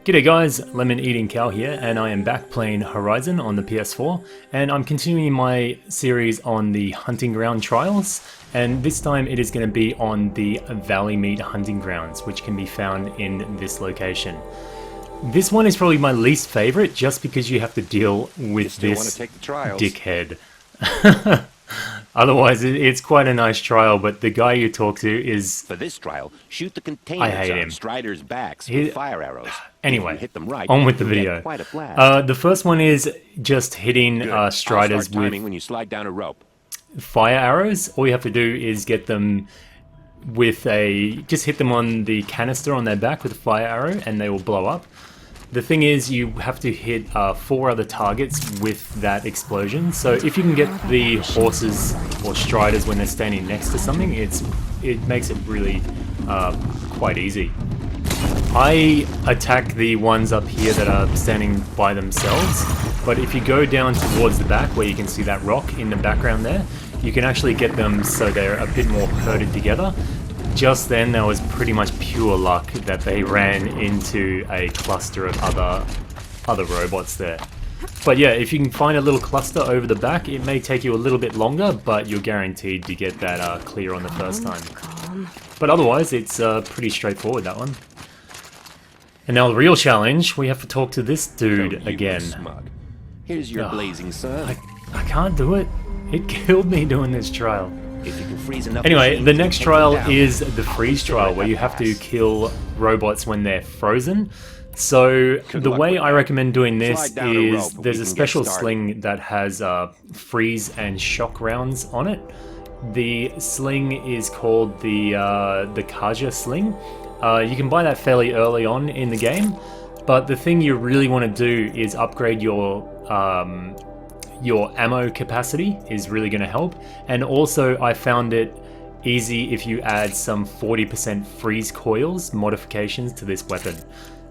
G'day guys, Lemon Eating Cow here, and I am back playing Horizon on the PS4, and I'm continuing my series on the hunting ground trials, and this time it is going to be on the Valleymeet hunting grounds, which can be found in this location. This one is probably my least favorite, just because you have to deal with this dickhead. Otherwise, it's quite a nice trial, but the guy you talk to is... For this trial, shoot the containers on Striders' backs with fire arrows. Anyway, hit them right, on with the video. The first one is just hitting Striders with when you slide down a rope. Fire arrows. All you have to do is get them with just hit them on the canister on their back with a fire arrow, and they will blow up. The thing is, you have to hit 4 other targets with that explosion. So if you can get the horses or Striders when they're standing next to something, it makes it really quite easy. I attack the ones up here that are standing by themselves, but if you go down towards the back where you can see that rock in the background there, you can actually get them so they're a bit more herded together. Just then, there was pretty much pure luck that they ran into a cluster of other robots there. But yeah, if you can find a little cluster over the back, it may take you a little bit longer, but you're guaranteed to get that clear on the first time. But otherwise, it's pretty straightforward, that one. And now the real challenge, we have to talk to this dude again. Smug. Here's your blazing sun. I can't do it. It killed me doing this trial. If you can freeze enough anyway, the next trial is the freeze trial, where you have to kill robots when they're frozen. So the way I recommend doing this is there's a special sling that has freeze and shock rounds on it. The sling is called the Kaja sling. You can buy that fairly early on in the game, but the thing you really want to do is upgrade your ammo capacity is really going to help, and also I found it easy if you add some 40% freeze coils modifications to this weapon.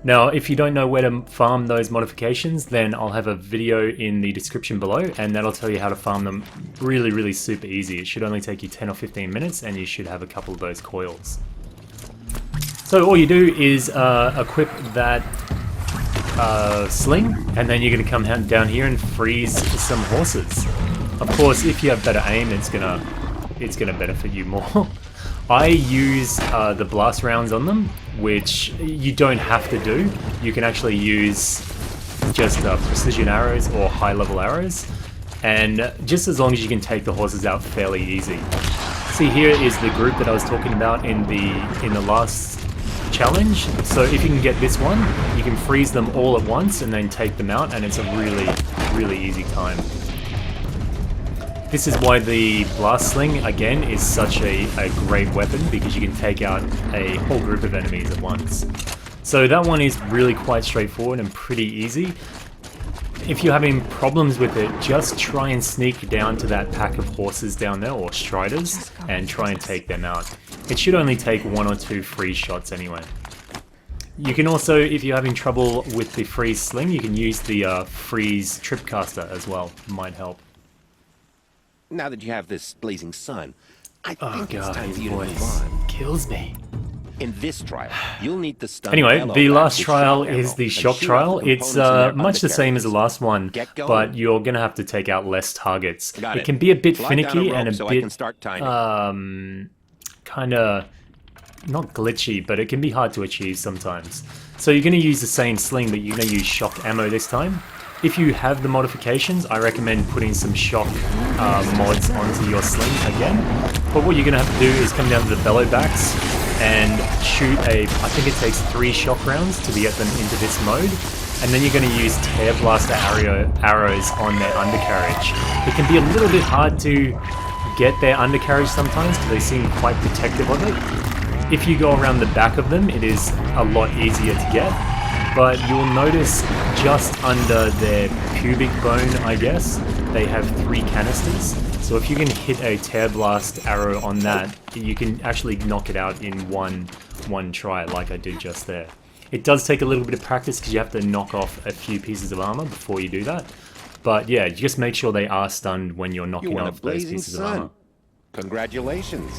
Now, if you don't know where to farm those modifications, then I'll have a video in the description below, and that'll tell you how to farm them really super easy. It should only take you 10 or 15 minutes, and you should have a couple of those coils. So all you do is equip that sling, and then you're going to come down here and freeze some horses. Of course, if you have better aim, it's gonna benefit you more. I use the blast rounds on them, which you don't have to do. You can actually use just precision arrows or high level arrows, and just as long as you can take the horses out fairly easy. See, here is the group that I was talking about in the last challenge. So if you can get this one, you can freeze them all at once and then take them out, and it's a really easy time. This is why the blast sling again is such a great weapon, because you can take out a whole group of enemies at once. So that one is really quite straightforward and pretty easy. If you're having problems with it, just try and sneak down to that pack of horses down there, or Striders, and try and take them out. It should only take 1 or 2 freeze shots anyway. You can also, if you're having trouble with the freeze sling, you can use the freeze tripcaster as well. Might help. Now that you have this blazing sun, I think it's God, time his for you to move voice on. kills me. In this trial, you'll need to stun Anyway, yellow the last with trial shock is ammo the and shock shoot trial. off the It's components in their much the same as the undercarriages. last one, Get going. but you're going to have to take out less targets. Got It can be a bit Slide down finicky rope and a so I bit can start timing. kind of not glitchy, but it can be hard to achieve sometimes. So you're going to use the same sling, but you're going to use shock ammo this time. If you have the modifications, I recommend putting some shock mods onto your sling again. But what you're going to have to do is come down to the bellow backs and shoot I think it takes 3 shock rounds to get them into this mode. And then you're going to use tear blaster arrows on their undercarriage. It can be a little bit hard to get their undercarriage sometimes, because they seem quite protective of it. If you go around the back of them, it is a lot easier to get. But you'll notice just under their pubic bone, I guess, they have 3 canisters. So if you can hit a tear blast arrow on that, you can actually knock it out in one try, like I did just there. It does take a little bit of practice, because you have to knock off a few pieces of armor before you do that. But yeah, just make sure they are stunned when you're knocking off those pieces of armor. Congratulations.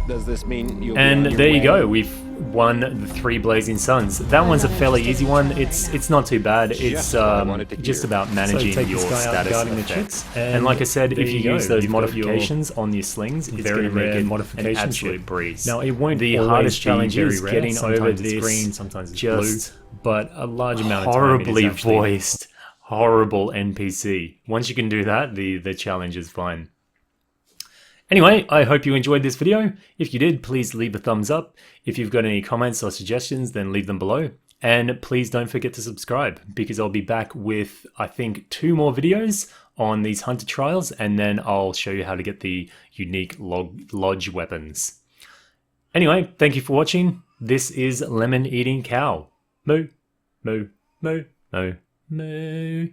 Does this mean you'll And be on your there you way? go, we've won the 3 Blazing Suns. That one's a fairly easy one. It's not too bad. It's Just what I wanted to just hear. about managing take your this guy out status guarding the effects. chips, And like I said, there if you you use go. those You've got modifications on your slings, it's very going to make rare it an modification absolute chip. breeze. Now, it won't the always hardest be challenge very is rare. getting Sometimes over it's this green, sometimes it's just blue, but a large amount of time it horribly is actually voiced, horrible NPC. Once you can do that, the challenge is fine. Anyway, I hope you enjoyed this video. If you did, please leave a thumbs up. If you've got any comments or suggestions, then leave them below. And please don't forget to subscribe, because I'll be back with, I think, 2 more videos on these hunter trials, and then I'll show you how to get the unique lodge weapons. Anyway, thank you for watching. This is Lemon Eating Cow. Moo, moo, moo, moo, moo.